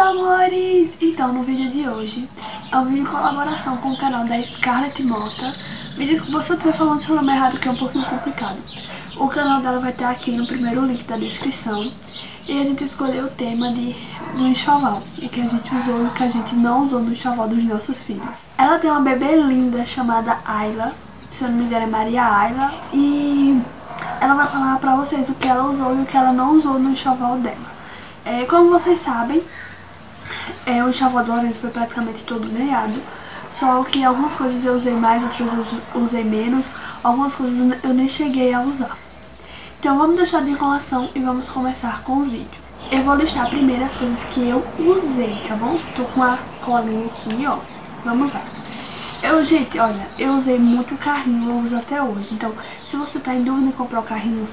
amores! Então, no vídeo de hoje é um vídeo de colaboração com o canal da Scarlett Mota. Me desculpa se eu estiver falando seu nome errado, que é um pouquinho complicado. O canal dela vai estar aqui no primeiro link da descrição. E a gente escolheu o tema do enxoval, o que a gente usou e o que a gente não usou no enxoval dos nossos filhos. Ela tem uma bebê linda chamada Ayla, se eu não me engano é Maria Ayla, e ela vai falar pra vocês o que ela usou e o que ela não usou no enxoval dela. Como vocês sabem, o enxoval do Lourenço foi praticamente todo ganhado, só que algumas coisas eu usei mais, outras eu usei menos, algumas coisas eu nem cheguei a usar. Então vamos deixar de enrolação e vamos começar com o vídeo. Eu vou listar primeiro as coisas que eu usei, tá bom? Tô com a colinha aqui, ó. Vamos lá. Gente, olha, eu usei muito o carrinho, eu uso até hoje. Então, se você tá em dúvida em comprar o carrinho,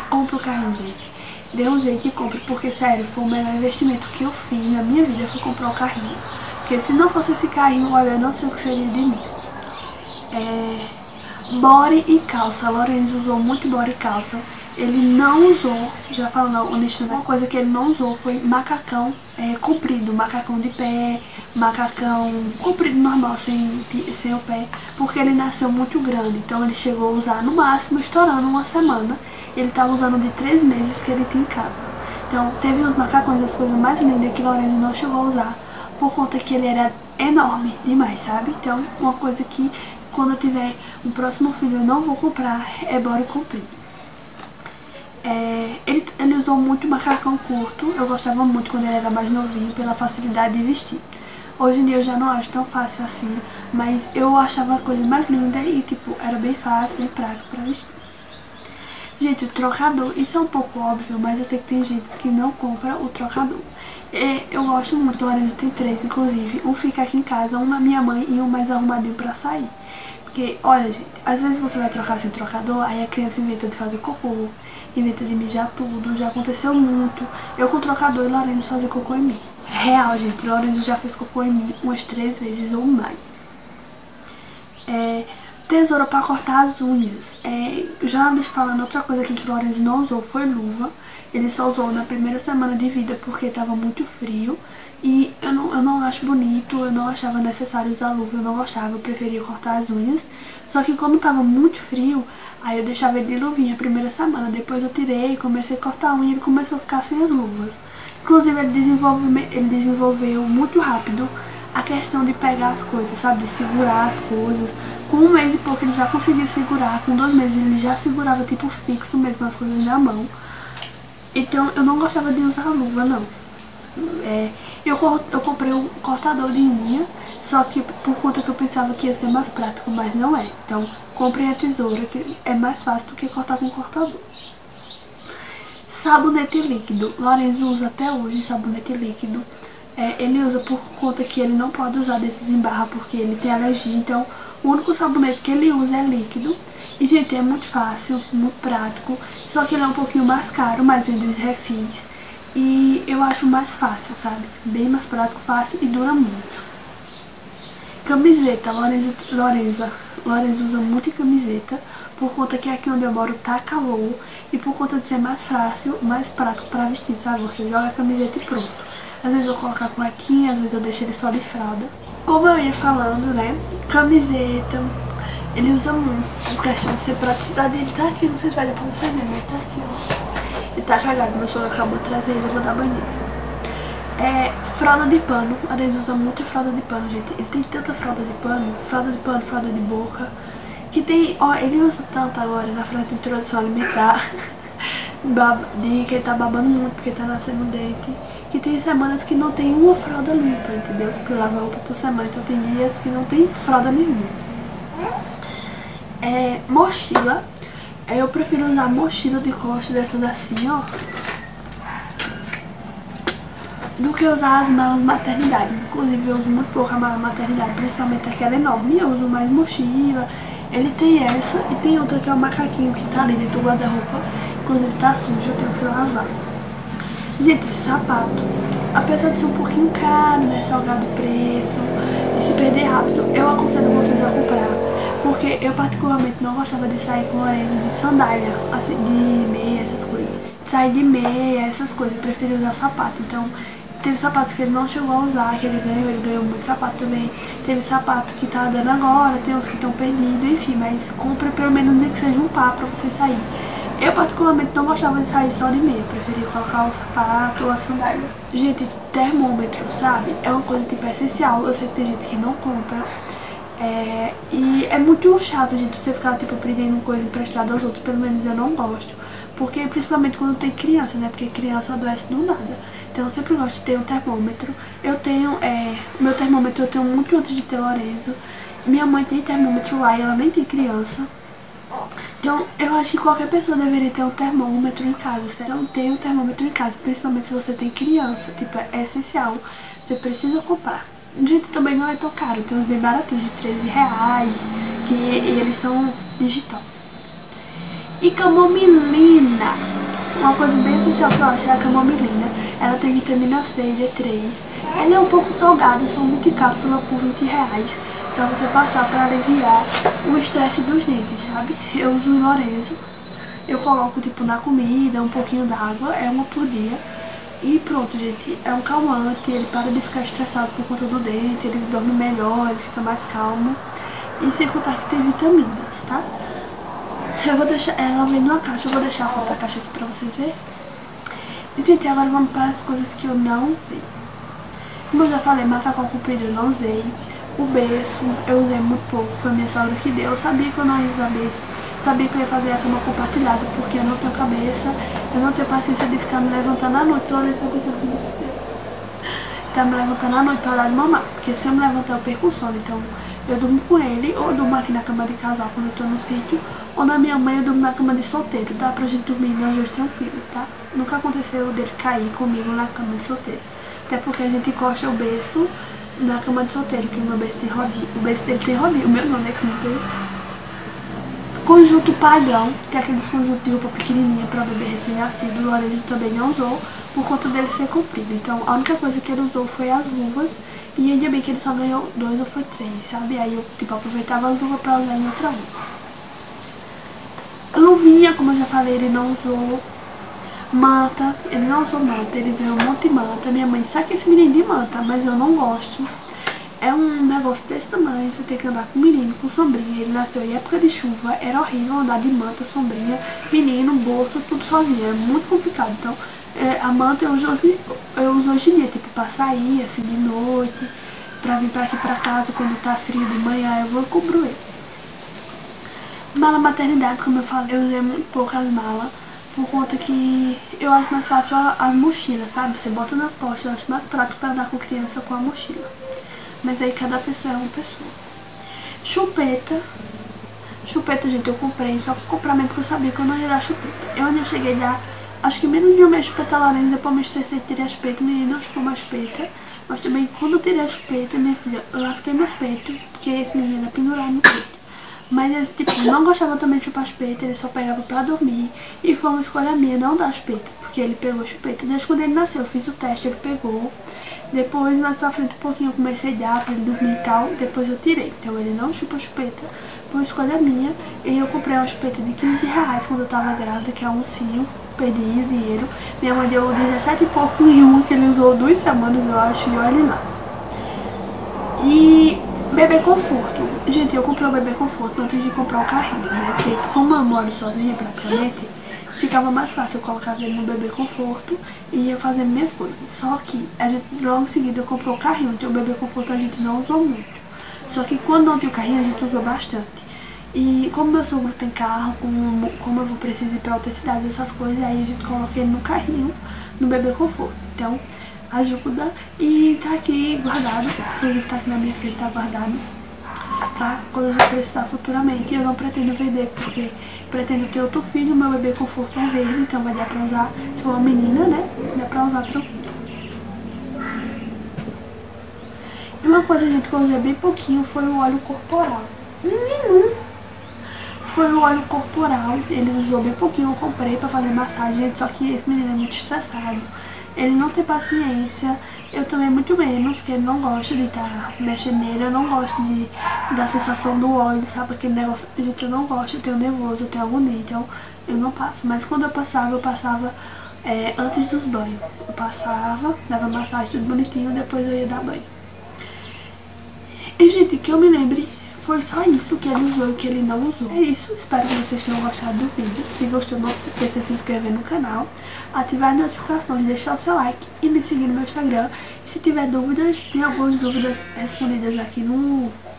compra o carrinho, gente. Dê um jeito e compre, porque, sério, foi o melhor investimento que eu fiz na minha vida, foi comprar o carrinho. Porque se não fosse esse carrinho, olha, eu não sei o que seria de mim. Body e calça. Lourenço usou muito body e calça. Ele não usou, já falando honestamente, uma coisa que ele não usou foi macacão comprido, macacão de pé, macacão comprido normal, sem o pé, porque ele nasceu muito grande, então ele chegou a usar no máximo, estourando uma semana. Ele tava usando de 3 meses que ele tinha em casa. Então teve uns macacões, as coisas mais lindas que Lourenço não chegou a usar, por conta que ele era enorme demais, sabe? Então uma coisa que quando eu tiver um próximo filho eu não vou comprar é body comprido. Ele usou muito macacão curto, eu gostava muito quando ele era mais novinho, pela facilidade de vestir. Hoje em dia eu já não acho tão fácil assim, mas eu achava a coisa mais linda e tipo, era bem fácil, bem prático pra vestir. Gente, o trocador, isso é um pouco óbvio, mas eu sei que tem gente que não compra o trocador. Eu gosto muito, o Lourenço tem 3 inclusive, um fica aqui em casa, um na minha mãe e um mais arrumadinho pra sair. Porque, olha gente, às vezes você vai trocar sem trocador, aí a criança inventa de fazer cocô, inventa de mijar tudo, já aconteceu muito. Eu com trocador e Lourenço fazer cocô em mim. Real, gente, Lourenço já fez cocô em mim umas 3 vezes ou mais. Tesoura pra cortar as unhas. Já deixa falando outra coisa aqui que Lourenço não usou, foi luva. Ele só usou na primeira semana de vida porque tava muito frio. E eu não acho bonito, eu não achava necessário usar luva, eu não gostava, eu preferia cortar as unhas. Só que como tava muito frio, aí eu deixava ele de luvinha a primeira semana. Depois eu tirei, comecei a cortar a unha e ele começou a ficar sem as luvas. Inclusive ele desenvolveu muito rápido a questão de pegar as coisas, sabe? De segurar as coisas. Com 1 mês e pouco ele já conseguia segurar, com 2 meses ele já segurava tipo fixo mesmo as coisas na mão. Então eu não gostava de usar luva, não. Eu comprei um cortador de unha, só que por conta que eu pensava que ia ser mais prático, mas não é. Então comprei a tesoura, que é mais fácil do que cortar com cortador. Sabonete líquido. Lourenço usa até hoje sabonete líquido. Ele usa por conta que ele não pode usar desses em barra porque ele tem alergia, então o único sabonete que ele usa é líquido. E gente, é muito fácil, muito prático, só que ele é um pouquinho mais caro, mas vem dos refis. E eu acho mais fácil, sabe? Bem mais prático, fácil e dura muito. Camiseta. Lourenço usa muito camiseta, por conta que aqui onde eu moro tá calor. E por conta de ser mais fácil, mais prático pra vestir, sabe? Você joga a camiseta e pronto. Às vezes eu coloco a cuequinha, às vezes eu deixo ele só de fralda. Como eu ia falando, né? Camiseta. Ele usa muito, por questão de ser praticidade. Ele tá aqui, não sei se vai dar pra vocês verem, mas tá aqui, ó. Ele tá cagado, meu sogro acabou de trazer ele, eu vou dar banho. Fralda de pano. A Lourenço usa muita fralda de pano, gente. Ele tem tanta fralda de pano, fralda de boca, que tem, ó, ele usa tanto agora na fralda de introdução alimentar, que ele tá babando muito porque tá nascendo dente, que tem semanas que não tem uma fralda limpa, entendeu? Porque eu lavo a roupa por semana, então tem dias que não tem fralda nenhuma. Mochila. Eu prefiro usar mochila de costa dessas assim, ó, do que usar as malas maternidade. Inclusive eu uso muito pouco a mala maternidade, principalmente aquela enorme. Eu uso mais mochila. Ele tem essa e tem outra que é o macaquinho que tá ali dentro do guarda-roupa. Inclusive tá sujo, eu tenho que lavar. Gente, sapato. Apesar de ser um pouquinho caro, né, salgado o preço, de se perder rápido, eu aconselho vocês a comprar. Porque eu particularmente não gostava de sair com Lourenço de sandália, assim, de meia, essas coisas. Sair de meia, essas coisas, eu prefiro usar sapato. Então Teve sapatos que ele não chegou a usar, que ele ganhou muito sapato também. Teve sapato que tá dando agora, tem uns que estão perdidos, enfim, mas compra pelo menos nem que seja um par pra você sair. Eu particularmente não gostava de sair só de meia, preferia colocar o sapato ou a sandália. Gente, termômetro, sabe? É uma coisa tipo essencial, eu sei que tem gente que não compra. E é muito chato, gente, você ficar tipo pedindo coisa emprestada aos outros, pelo menos eu não gosto. Porque principalmente quando tem criança, né? Porque criança adoece do nada. Então eu sempre gosto de ter um termômetro. Eu tenho, meu termômetro eu tenho muito antes de ter Lorenzo. Minha mãe tem termômetro lá e ela nem tem criança. Então eu acho que qualquer pessoa deveria ter um termômetro em casa, certo? Então tem um termômetro em casa, principalmente se você tem criança. Tipo, é essencial. Você precisa comprar. Gente, também não é tão caro. Tem uns bem baratinhos de R$13, que eles são digital. E camomilina. Uma coisa bem essencial que eu acho é a camomilina. Ela tem vitamina C e D3. Ela é um pouco salgada, são 20 cápsulas por R$20. Pra você passar pra aliviar o estresse dos dentes, sabe? Eu uso o Lorenzo. Eu coloco tipo na comida, um pouquinho d'água, é uma por dia. E pronto, gente, é um calmante, ele para de ficar estressado por conta do dente, ele dorme melhor, ele fica mais calmo. E sem contar que tem vitaminas, tá? Eu vou deixar, ela vem numa caixa, eu vou deixar a foto da caixa aqui pra vocês verem. E, gente, agora vamos para as coisas que eu não usei. Como eu já falei, macacão comprido eu não usei. O berço eu usei muito pouco, foi minha sogra que deu. Eu sabia que eu não ia usar berço, sabia que eu ia fazer a cama compartilhada, porque eu não tenho cabeça, eu não tenho paciência de ficar me levantando à noite. Toda vez que eu com você, tá me levantando à noite pra dar de mamar, porque se eu me levantar eu perco o sono. Então eu durmo com ele, ou eu durmo aqui na cama de casal quando eu tô no sítio, ou na minha mãe eu durmo na cama de solteiro. Dá pra gente dormir nós dois tranquilo, tá? Nunca aconteceu dele cair comigo na cama de solteiro. Até porque a gente encosta o berço na cama de solteiro, que o meu berço tem rodinha. O berço dele tem rodinha, o meu não, né, que não tem. Conjunto padrão, que é aqueles conjuntos de roupa pequenininha pra bebê recém-nascido. O Lorenzo também não usou, por conta dele ser comprido. Então a única coisa que ele usou foi as luvas. E ainda bem que ele só ganhou 2 ou foi 3, sabe? Aí eu tipo aproveitava as luvas pra usar em outra roupa. Luvinha, como eu já falei, ele não usou. Manta, ele não usou manta, ele veio um monte de manta. Minha mãe sabe que esse menino de manta, mas eu não gosto. É um negócio desse tamanho, você tem que andar com o menino, com sombrinha. Ele nasceu em época de chuva, era horrível andar de manta, sombrinha, menino, bolsa, tudo sozinho, é muito complicado. Então, a manta eu uso hoje em dia, tipo, pra sair, assim, de noite, pra vir pra aqui pra casa, quando tá frio de manhã, eu vou e cubro ele. Mala maternidade, como eu falei, eu usei muito pouco as malas, por conta que eu acho mais fácil as mochilas, sabe? Você bota nas costas, eu acho mais prático pra andar com criança com a mochila. Mas aí cada pessoa é uma pessoa. Chupeta. Chupeta, gente, eu comprei só por comprar mesmo, porque eu sabia que eu não ia dar chupeta. Eu ainda cheguei a dar, acho que menos de um mês chupeta Lorenzo, depois eu me estressei e tirei a chupeta. Menina, não chupou mais chupeta. Mas também, quando eu tirei a chupeta, minha filha, eu lasquei meus peitos, porque esse menino era pendurado no peito. Mas ele, tipo, não gostava também de chupar chupeta, ele só pegava pra dormir. E foi uma escolha minha não dar chupeta, porque ele pegou a chupeta. Desde quando ele nasceu, eu fiz o teste, ele pegou. Depois, mais pra frente um pouquinho, eu comecei a dar pra ele dormir e tal. Depois eu tirei. Então ele não chupa chupeta, por escolha minha. E eu comprei uma chupeta de R$15 quando eu tava grávida, que é um ursinho. Perdi o dinheiro. Minha mãe deu 17 e pouco em uma, que ele usou 2 semanas, eu acho, e olha lá. E bebê conforto. Gente, eu comprei o bebê conforto antes de comprar o carrinho, né? Porque como eu moro sozinha praticamente, ficava mais fácil eu colocar ele no bebê conforto e ia fazer minhas coisas. Só que a gente logo em seguida comprou o carrinho, então o bebê conforto a gente não usou muito. Só que quando não tinha o carrinho a gente usou bastante. E como meu sogro tem carro, como eu vou precisar ir pra outra cidade, essas coisas, aí a gente coloca ele no carrinho, no bebê conforto. Então ajuda e tá aqui guardado, inclusive tá aqui na minha frente, tá guardado pra quando a gente precisar futuramente. Eu não pretendo vender porque pretendo ter outro filho, meu bebê conforto é verde, então vai dar pra usar, se for uma menina, né, dá pra usar tranquilo. E uma coisa, gente, que eu usei bem pouquinho foi o óleo corporal. Foi o óleo corporal, ele usou bem pouquinho, eu comprei pra fazer massagem, gente, só que esse menino é muito estressado. Ele não tem paciência, eu também muito menos, que ele não gosta de estar mexendo nele, eu não gosto da sensação do óleo, sabe, aquele negócio, gente, eu não gosto, eu tenho nervoso, eu tenho agonia, então eu não passo. Mas quando eu passava antes dos banhos. Eu passava, dava massagem tudo bonitinho, depois eu ia dar banho. E, gente, que eu me lembre, foi só isso que ele usou e que ele não usou. É isso, espero que vocês tenham gostado do vídeo. Se gostou, não se esqueça de se inscrever no canal, ativar as notificações, deixar o seu like e me seguir no meu Instagram. E se tiver dúvidas, tem algumas dúvidas respondidas aqui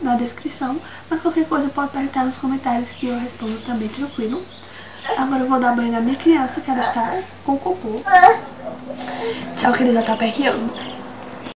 na descrição, mas qualquer coisa pode perguntar nos comentários que eu respondo também, tranquilo. Agora eu vou dar banho na minha criança, que ela está com cocô. Tchau, que ele já tá perreando.